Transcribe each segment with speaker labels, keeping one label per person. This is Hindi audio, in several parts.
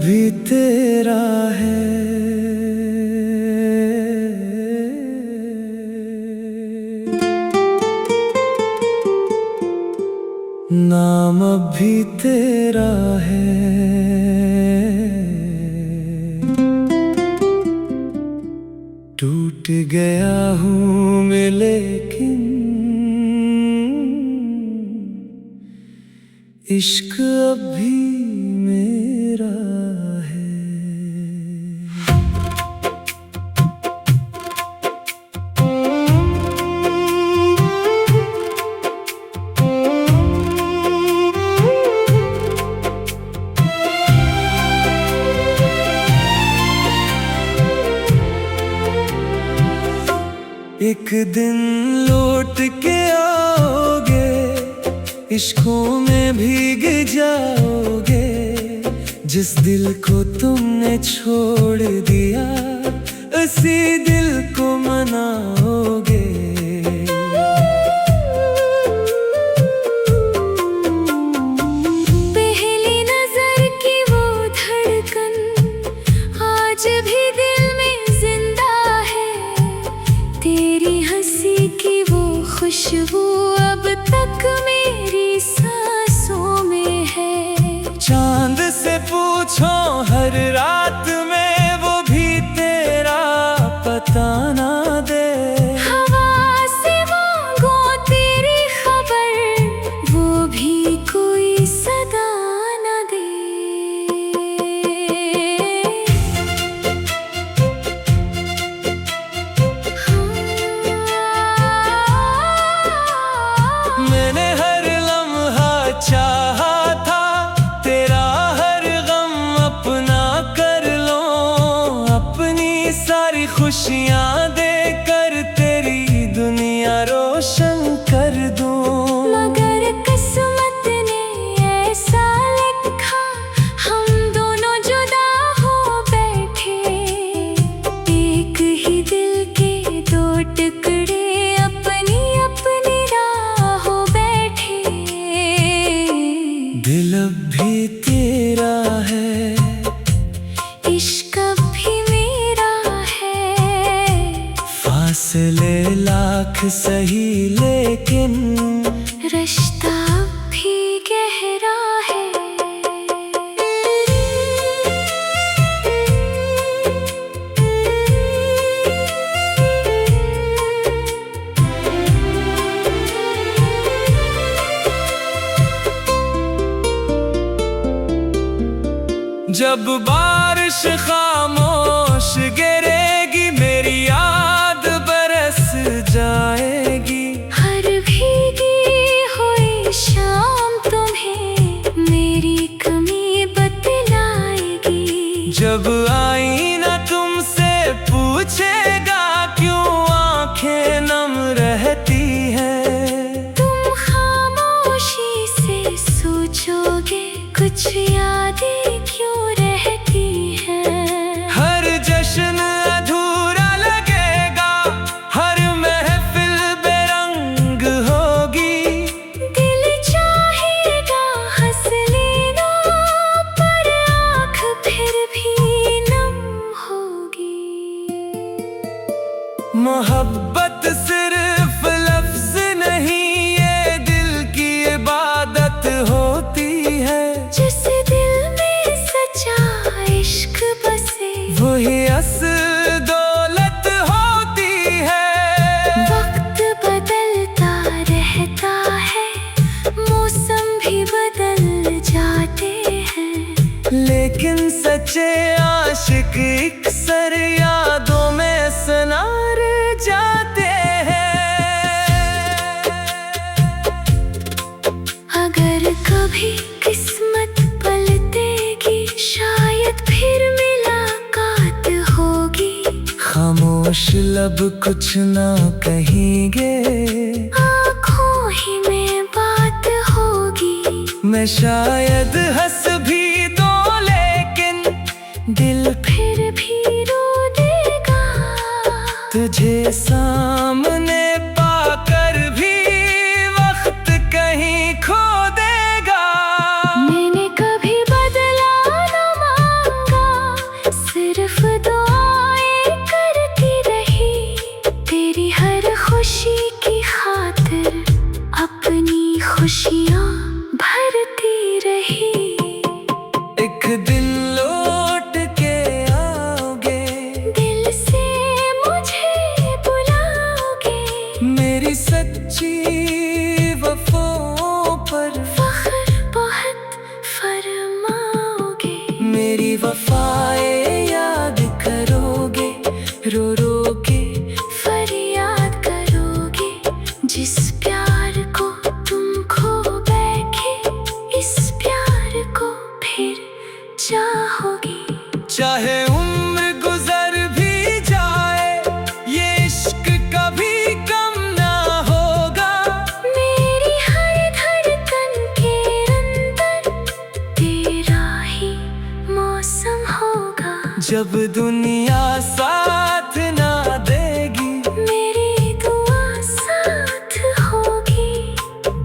Speaker 1: भी तेरा है। नाम भी तेरा है। टूट गया हूँ मैं लेकिन इश्क अब भी मेरा है। एक दिन लौट के आओगे, इश्कों में भीग जाओगे। जिस दिल को तुमने छोड़ दिया, उसी दिल को मनाओगे।
Speaker 2: पहली नजर की वो धड़कन आज भी दिल में जिंदा है। तेरी हंसी की वो खुशबू अब तक मेरी सांसों में है।
Speaker 1: चांद से पूछो हर रात में, वो भी तेरा पता ना दे।
Speaker 2: हवा से मांगो तेरी खबर, वो भी कोई सदा न दे।
Speaker 1: मैंने हर लम्हा चाहा था, तेरा हर गम अपना कर लो। अपनी सारी खुशियाँ देकर तेरी दुनिया रोशन कर दूं।
Speaker 2: मगर किस्मत ने ऐसा लिखा, हम दोनों जुदा हो बैठे। एक ही दिल के दो टुकड़े अपनी अपनी राहों बैठे।
Speaker 1: दिल अब भी तेरा है।
Speaker 2: इश्क भी मेरा है।
Speaker 1: फासले लाख सही लेकिन
Speaker 2: रिश्ता भी गहरा है।
Speaker 1: जब बारिश खामोश गिरेगी, मेरी याद बरस जाएगी।
Speaker 2: हर भीगी हुई शाम तुम्हें मेरी कमी बतलाएगी।
Speaker 1: जब आईना तुमसे पूछेगा, क्यों आंखें नम रहती हैं।
Speaker 2: तुम खामोशी से सोचोगे, कुछ यादें क्यों रहती हैं।
Speaker 1: हर जश्न अधूरा लगेगा, हर महफिल बेरंग होगी।
Speaker 2: दिल चाहेगा हंस लेना, पर आँख फिर भी नम होगी।
Speaker 1: मोहब्बत सिर्फ लफ्ज नहीं, ये दिल की इबादत होती है।
Speaker 2: जिस दिल में सच्चा इश्क बसे,
Speaker 1: वही असल दौलत होती है।
Speaker 2: वक्त बदलता रहता है, मौसम भी बदल जाते हैं।
Speaker 1: लेकिन सच्चे आशिक अक्सर यादों में सनार जाते हैं।
Speaker 2: अगर कभी किस्मत पलटेगी, शायद फिर मुलाकात होगी।
Speaker 1: खामोश लब कुछ ना कहेंगे,
Speaker 2: आँखों ही में बात होगी।
Speaker 1: मैं शायद हंस भी दो लेकिन
Speaker 2: दिल फिर भी रो देगा।
Speaker 1: तुझे सामने पाकर भी वक्त कहीं खो देगा।
Speaker 2: मैंने कभी बदला न रो रो के फरियाद करोगे। जिस प्यार को तुम खो बैठे, इस प्यार को फिर चाहोगी।
Speaker 1: चाहे उम्र गुजर भी जाए, ये इश्क कभी कम ना होगा।
Speaker 2: मेरी हर धड़कन के अंदर तेरा ही मौसम होगा।
Speaker 1: जब दुनिया साथ ना देगी,
Speaker 2: मेरी दुआ साथ होगी।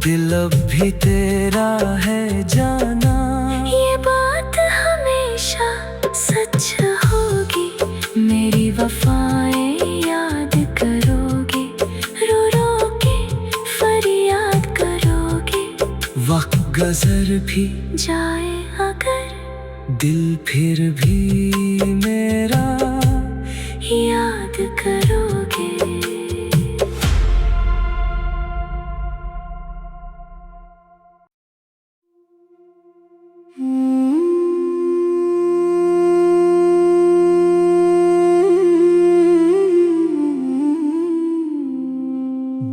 Speaker 1: दिल अब भी तेरा है जाना,
Speaker 2: ये बात हमेशा सच होगी। मेरी वफाएं याद करोगे, रो रो के फरियाद करोगे।
Speaker 1: वक्त गुजर भी
Speaker 2: जाए अगर
Speaker 1: दिल फिर भी मेरा
Speaker 2: याद करोगे।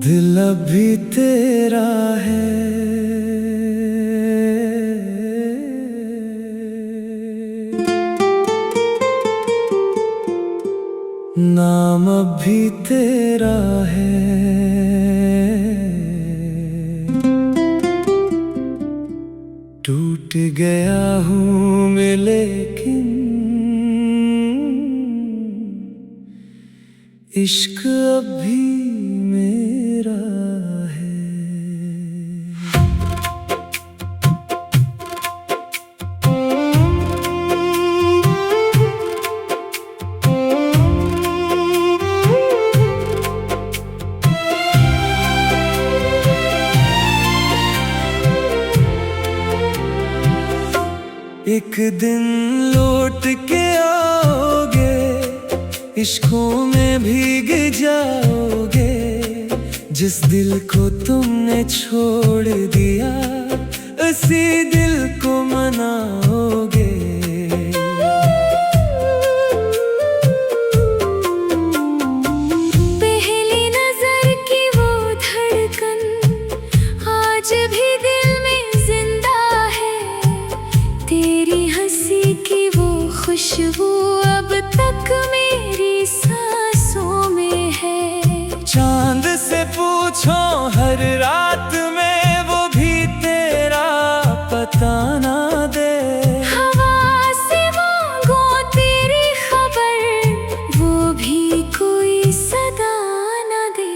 Speaker 1: दिल अभी तेरा है, नाम अभी तेरा है। टूट गया हूँ मैं लेकिन इश्क अभी मेरा है। एक दिन लौट के आओगे, इश्कों में भीग जाओगे। जिस दिल को तुमने छोड़ दिया, उसी दिल को मनाओगे।
Speaker 2: पहली नजर की वो धड़कन आज भी दिल में जिंदा है। तेरी हंसी की वो खुशबू अब तक मेरी सांसों में है।
Speaker 1: चांद से पूछो हर रात में, वो भी तेरा पता ना दे।
Speaker 2: हवा से मांगो तेरी खबर, वो भी कोई सदा न दे।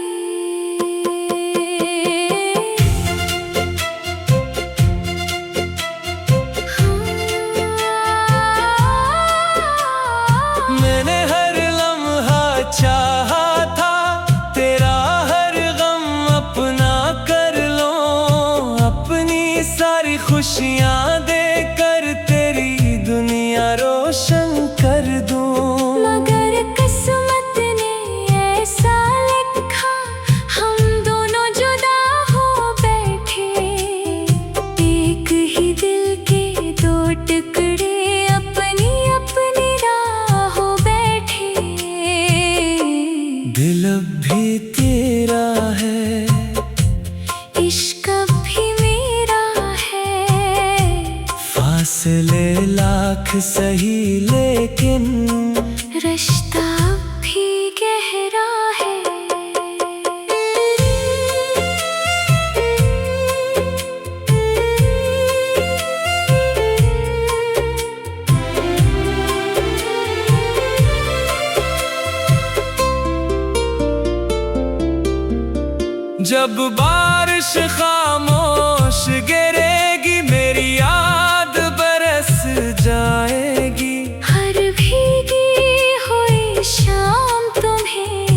Speaker 1: मैंने हर लम्हा चाहा था, तेरा हर गम अपना कर लो। अपनी सारी खुशियाँ देकर तेरी दुनिया रोशन कर दूं।
Speaker 2: मगर किस्मत ने ऐसा लिखा, हम दोनों जुदा हो बैठे। एक ही दिल के दो टुकड़े अपनी अपनी राहों बैठे।
Speaker 1: दिल भी तेरा है,
Speaker 2: इश्क भी मेरा है।
Speaker 1: फासले लाख सही लेकिन
Speaker 2: रिश्ता भी गहरा है।
Speaker 1: जब बारिश खामोश गिरेगी, मेरी याद बरस जाएगी।
Speaker 2: हर भीगी हुई शाम तुम्हें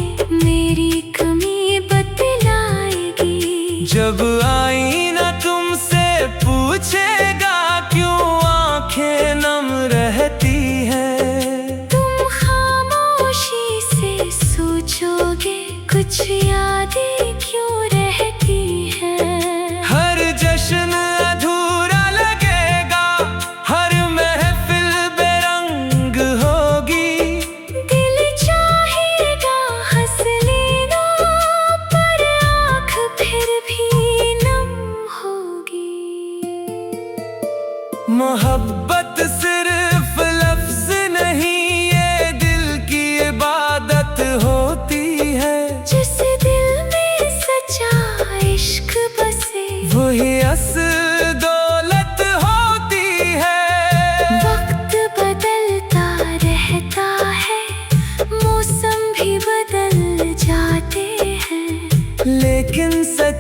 Speaker 2: मेरी कमी बतलाएगी।
Speaker 1: जब आईना तुमसे पूछेगा, क्यों आंखें नम रहती हैं।
Speaker 2: तुम खामोशी से सोचोगे, कुछ यादें क्यों रहती हैं।
Speaker 1: हर जश्न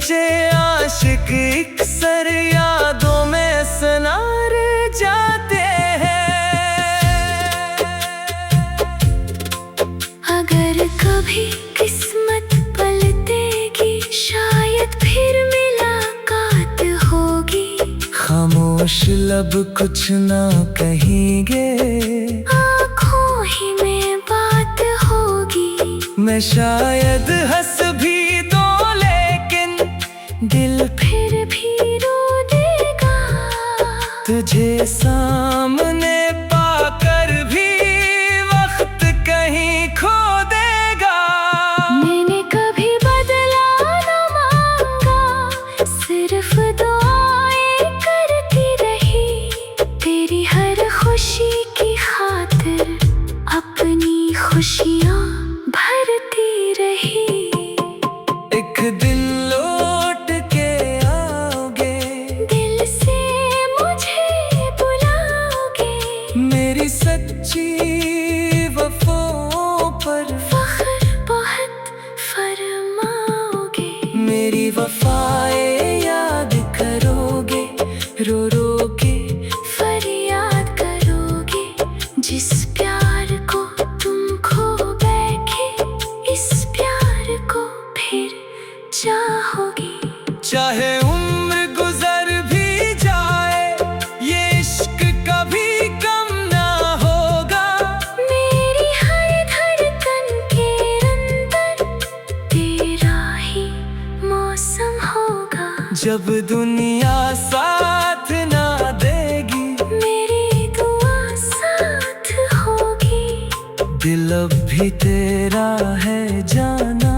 Speaker 1: सच्चे आशिक अक्सर यादों में सनार जाते हैं।
Speaker 2: अगर कभी किस्मत पलटेगी शायद फिर मुलाकात होगी।
Speaker 1: खामोश लब कुछ ना कहेंगे,
Speaker 2: आँखों ही में बात होगी।
Speaker 1: मैं शायद हंस भी दो लेकिन दिल
Speaker 2: फिर भी रो देगा।
Speaker 1: तुझे सामने पाकर भी वक्त कहीं खो देगा।
Speaker 2: मैंने कभी बदला न मांगा, सिर्फ दुआएं करती रही। तेरी हर खुशी की खातिर अपनी खुशियाँ भरती रही।
Speaker 1: एक दिन लौट के आओगे,
Speaker 2: दिल से मुझे बुलाओगे।
Speaker 1: मेरी सच्ची वफाओं पर
Speaker 2: फख्र बहुत फरमाओगे।
Speaker 1: मेरी वफाएं याद करोगे, रो रो के
Speaker 2: फरियाद करोगे। जिस प्यार को तुम खो बैठे, इस प्यार को फिर चाहोगे।
Speaker 1: चाहे उम्र गुजर भी जाए, ये इश्क कभी कम ना होगा।
Speaker 2: मेरी हर धड़कन के अंदर तेरा ही मौसम होगा।
Speaker 1: जब दुनिया साथ ना देगी,
Speaker 2: मेरी दुआ साथ होगी।
Speaker 1: दिल अब भी तेरा है जाना।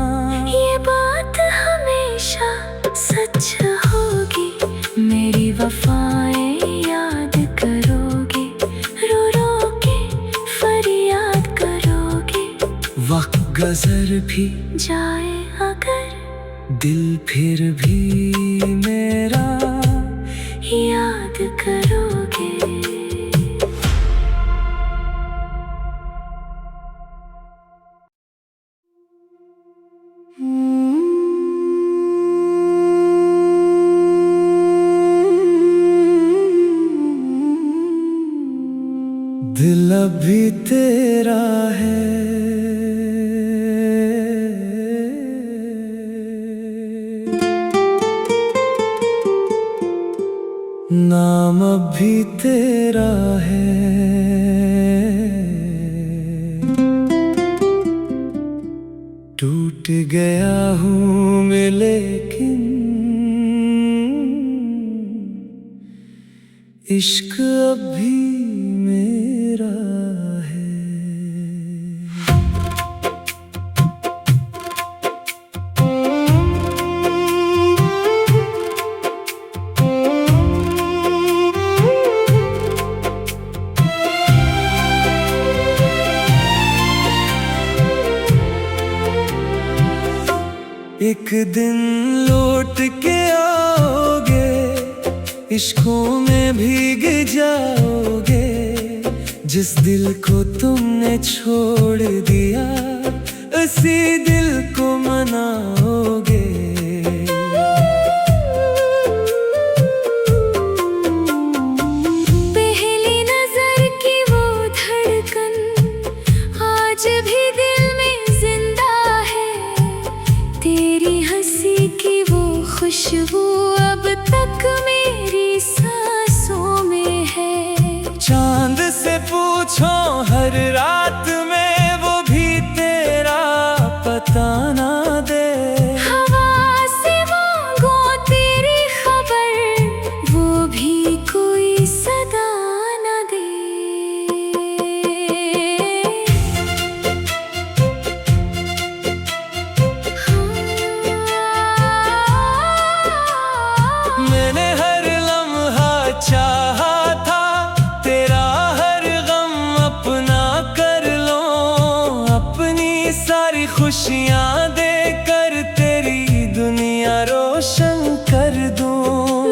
Speaker 2: ये बात हमेशा सच होगी। मेरी वफाएं याद करोगे, रो रो के फरियाद करोगे।
Speaker 1: वक्त गुजर भी
Speaker 2: जाए अगर
Speaker 1: दिल फिर भी मेरा
Speaker 2: याद करोगे।
Speaker 1: दिल अभी तेरा है, नाम अभी तेरा है। टूट गया हूँ मैं लेकिन इश्क अभी मेरा है। एक दिन लौट के आओगे, इश्कों में भीग जाओगे। जिस दिल को तुमने छोड़ दिया, उसी दिल को मनाओगे।
Speaker 2: पहली नजर की वो धड़कन आज भी दिल में जिंदा है। तेरी हंसी की वो खुशबू अब तक मेरी सांसों में है।
Speaker 1: चांद से पूछो हर रात में, वो भी तेरा पता ना दे।
Speaker 2: हवा से मांगो तेरी खबर, वो भी कोई सदा न दे।
Speaker 1: मैंने हर लम्हा चाहा था, तेरा हर गम अपना कर लो। अपनी सारी खुशियाँ देकर तेरी दुनिया रोशन कर दूं।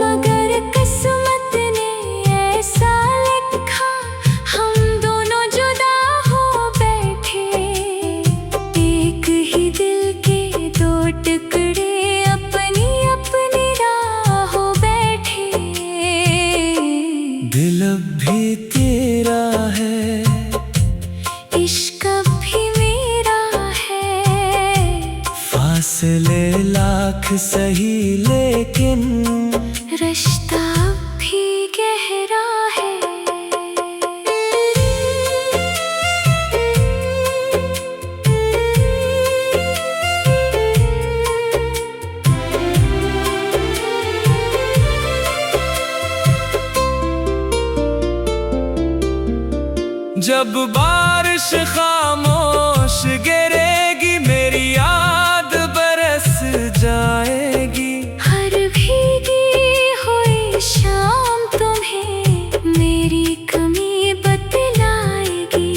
Speaker 2: मगर किस्मत ने ऐसा लिखा, हम दोनों जुदा हो बैठे। एक ही दिल के दो टुकड़े अपनी
Speaker 1: सही लेकिन
Speaker 2: रिश्ता भी गहरा है।
Speaker 1: जब बारिश खामोश गिरेगी मेरी याद बरस जाएगी।
Speaker 2: हर भीगी हुई शाम तुम्हें मेरी कमी बतलाएगी।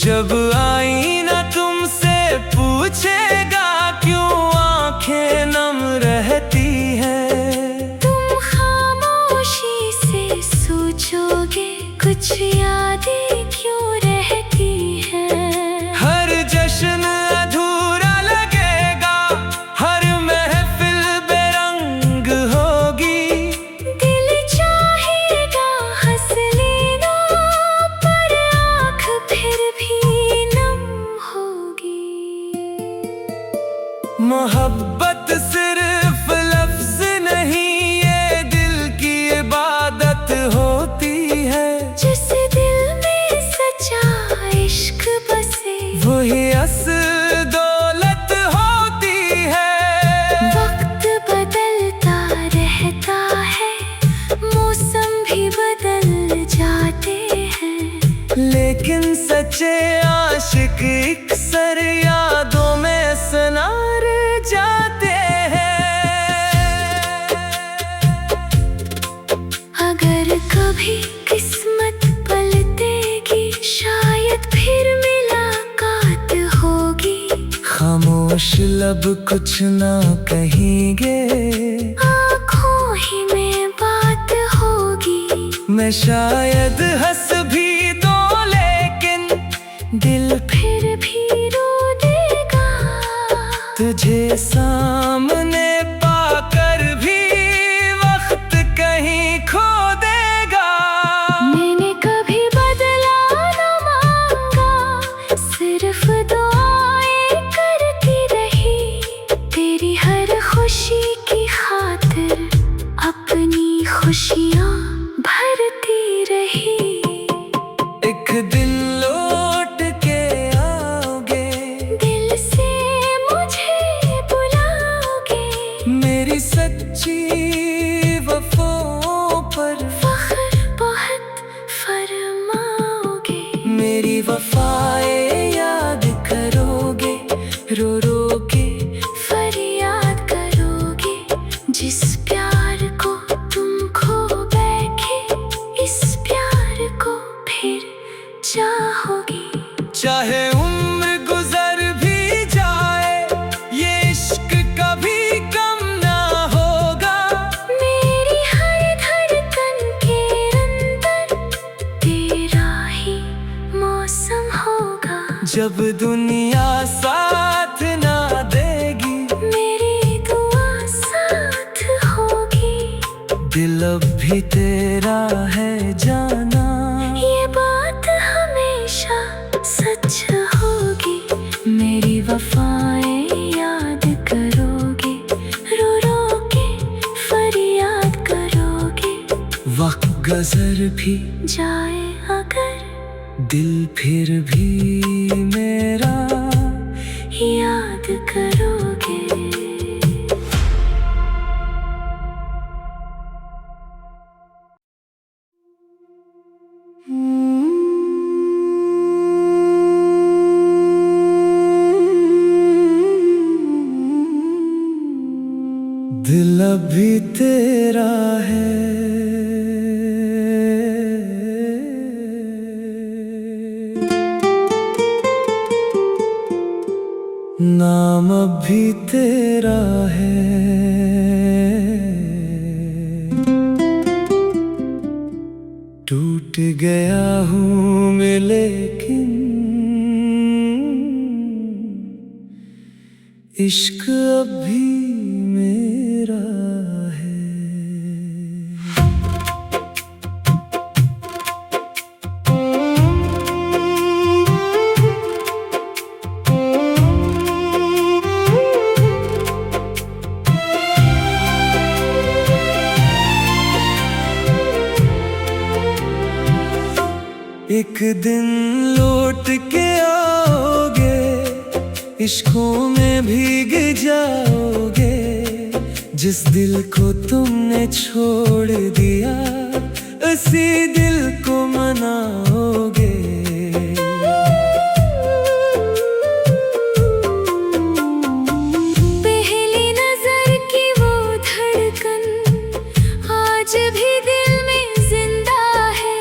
Speaker 1: जब आईना तुमसे पूछेगा क्यों आंखें नम रहती हैं,
Speaker 2: तुम खामोशी से सोचोगे कुछ यादें क्यों रहती हैं।
Speaker 1: हर जश्न अधूरा लगेगा, हर महफिल बेरंग होगी।
Speaker 2: दिल चाहेगा हंस लेना पर आँख फिर भी नम होगी।
Speaker 1: मोहब्बत सिर्फ लफ्ज नहीं, ये दिल की इबादत होती है।
Speaker 2: जिस दिल में सच्चा इश्क बसे
Speaker 1: वही असल दौलत होती है।
Speaker 2: वक्त बदलता रहता है, मौसम भी बदल जाते हैं,
Speaker 1: लेकिन सच्चे आशिक अक्सर यादों में सनार जाते हैं।
Speaker 2: अगर कभी किस्मत पलटेगी शायद फिर मुलाकात होगी।
Speaker 1: खामोश लब कुछ ना कहेंगे,
Speaker 2: आँखों ही में बात होगी।
Speaker 1: मैं शायद हंस भी दो लेकिन दिल
Speaker 2: फिर भी रो देगा।
Speaker 1: तुझे सामने पाकर भी वक्त कहीं खो देगा।
Speaker 2: मैंने कभी बदला न मांगा, सिर्फ दुआएं करती रही। तेरी हर खुशी की खातिर अपनी खुशियाँ भरती रही।
Speaker 1: एक दिन लौट के आओगे,
Speaker 2: दिल से मुझे बुलाओगे।
Speaker 1: मेरी सच्ची वफाओं पर
Speaker 2: फख्र बहुत फरमाओगे।
Speaker 1: मेरी वफाएं याद करोगे, रो रो के
Speaker 2: फरियाद करोगे। जिस प्यार को तुम खो बैठे इस प्यार को फिर चाहोगे।
Speaker 1: चाहे उम्र गुजर भी जाए ये इश्क कभी कम ना होगा।
Speaker 2: मेरी हर धड़कन के अंदर तेरा ही मौसम होगा।
Speaker 1: जब दुनिया साथ ना देगी
Speaker 2: मेरी दुआ साथ होगी।
Speaker 1: दिल अब भी तेरा है जाना,
Speaker 2: ये बात हमेशा सच होगी। मेरी वफाएं याद करोगे, रो रो के फरियाद करोगे।
Speaker 1: वक्त गुजर भी
Speaker 2: जाए अगर
Speaker 1: दिल फिर भी मेरा
Speaker 2: याद करोगे।
Speaker 1: दिल अभी तेरा है, नाम अभी तेरा है। टूट गया हूँ मैं लेकिन इश्क अभी मेरा है। एक दिन लौट के आओगे, इश्कों में भीग जाओगे। जिस दिल को तुमने छोड़ दिया, उसी दिल को मनाओगे।
Speaker 2: पहली नजर की वो धड़कन आज भी दिल में जिंदा है।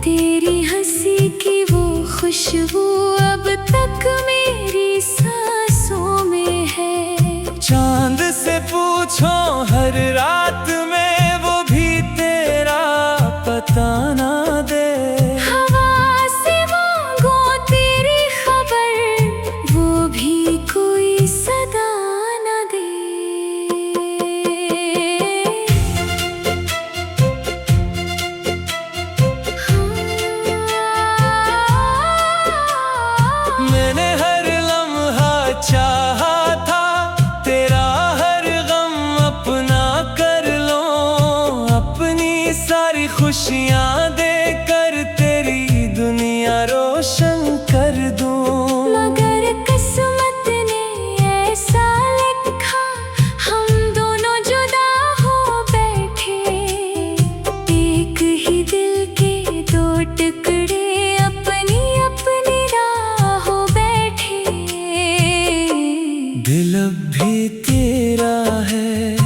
Speaker 2: तेरी हंसी की वो खुशबू अब तक मेरी सांसों में है।
Speaker 1: चांद से पूछो हर रात में, वो भी तेरा पता ना दे।
Speaker 2: हवा से मांगो तेरी खबर, वो भी कोई सदा न दे।
Speaker 1: मैंने हर लम्हा चाहा था, तेरा हर गम अपना कर लो। अपनी सारी खुशियाँ देकर तेरी दुनिया रोशन कर दूं।
Speaker 2: मगर किस्मत ने ऐसा लिखा, हम दोनों जुदा हो बैठे। एक ही दिल के दो टुकड़े अपनी अपनी राहों बैठे।
Speaker 1: दिल अब भी तेरा है,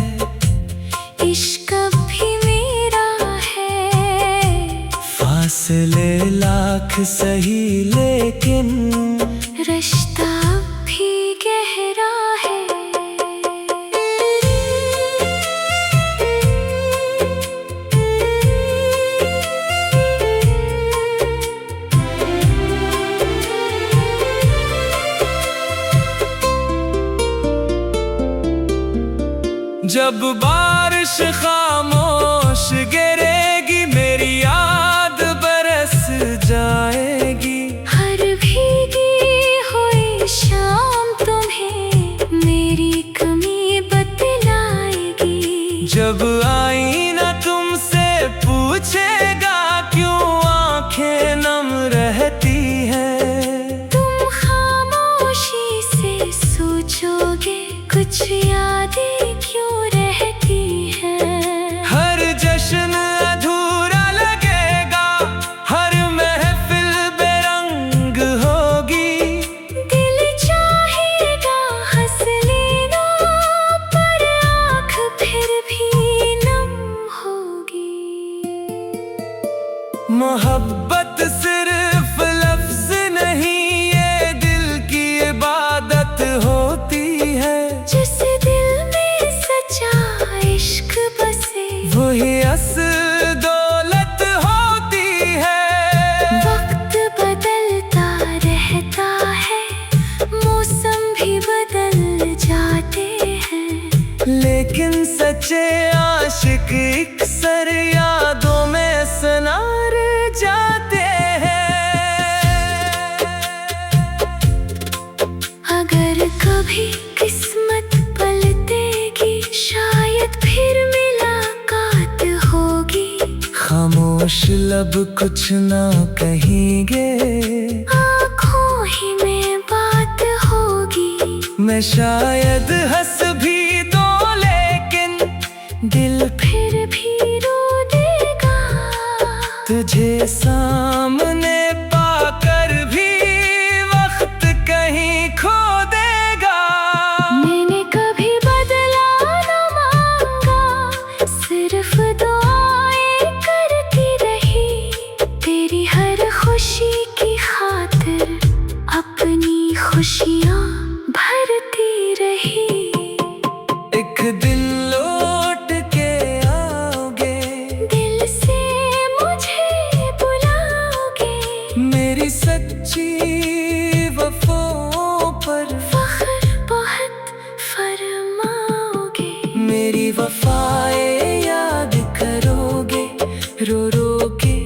Speaker 2: इश्क भी मेरा है।
Speaker 1: फासले लाख सही लेकिन
Speaker 2: रिश्ता भी गहरा है।
Speaker 1: जब बारिश खामोश गिरेगी, मेरी याद बरस जाएगी।
Speaker 2: हर भीगी हुई शाम तुम्हें मेरी कमी बतलाएगी।
Speaker 1: जब आईना तुमसे पूछेगा, क्यों आंखें नम रहती हैं।
Speaker 2: तुम खामोशी से सोचोगे, कुछ यादें क्यों रहती हैं।
Speaker 1: हर जश्न अधूरा लगेगा, हर महफिल बेरंग होगी।
Speaker 2: दिल चाहेगा हंस लेना, पर आँख फिर भी नम होगी।
Speaker 1: मोहब्बत सिर्फ लफ्ज नहीं, ये दिल की इबादत होती है।
Speaker 2: जिस दिल में सच्चा इश्क बसे,
Speaker 1: वही असल दौलत होती है।
Speaker 2: वक्त बदलता रहता है, मौसम भी बदल जाते हैं।
Speaker 1: लेकिन सच्चे आशिक अक्सर यादों में सनार जाते हैं।
Speaker 2: अगर कभी किस्मत पलटेगी, शायद फिर मुलाकात होगी।
Speaker 1: खामोश लब कुछ ना कहेंगे,
Speaker 2: आँखों ही में बात होगी।
Speaker 1: मैं शायद हंस भी दो, लेकिन दिल
Speaker 2: फिर भी रो देगा।
Speaker 1: तुझे सामने पाकर भी वक्त कहीं खो देगा।
Speaker 2: मैंने कभी बदला न मांगा, सिर्फ दुआएं करती रही। तेरी हर खुशी की खातिर अपनी खुशियाँ भरती रही।
Speaker 1: एक दिन लौट के आओगे,
Speaker 2: दिल से मुझे बुलाओगे।
Speaker 1: मेरी सच्ची वफाओं पर
Speaker 2: फख्र बहुत फरमाओगे।
Speaker 1: मेरी वफाएं याद करोगे, रो रो के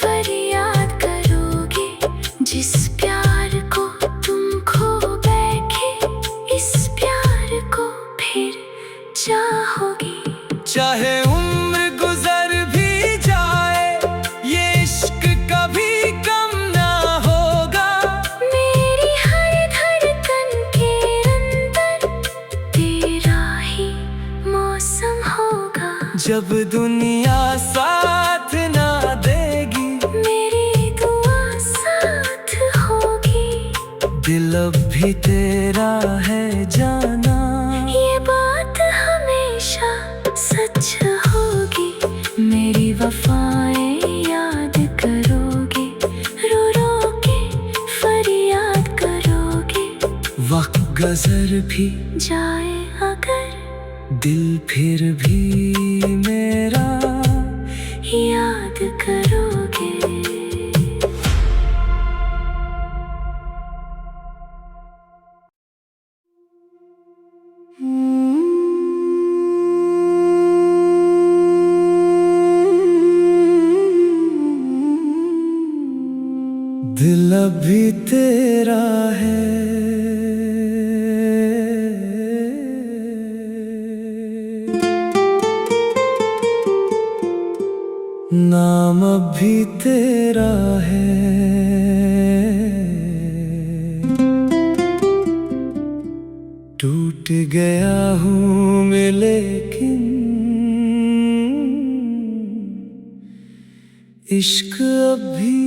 Speaker 2: फरियाद करोगे। जिस प्यार को तुम खो बैठे, इस प्यार को फिर चाहोगी।
Speaker 1: चाहे उम्र गुजर भी जाए, ये इश्क कभी जब दुनिया साथ ना देगी,
Speaker 2: मेरी दुआ साथ होगी।
Speaker 1: दिल अब भी तेरा है जाना,
Speaker 2: ये बात हमेशा सच होगी। मेरी वफाएं याद करोगे, रो रो के फरियाद करोगे।
Speaker 1: वक्त गुजर भी
Speaker 2: जाए अगर
Speaker 1: दिल फिर भी मेरा
Speaker 2: याद करोगे।
Speaker 1: दिल अभी तेरा है, नाम अभी तेरा है। टूट गया हूँ मैं लेकिन इश्क अभी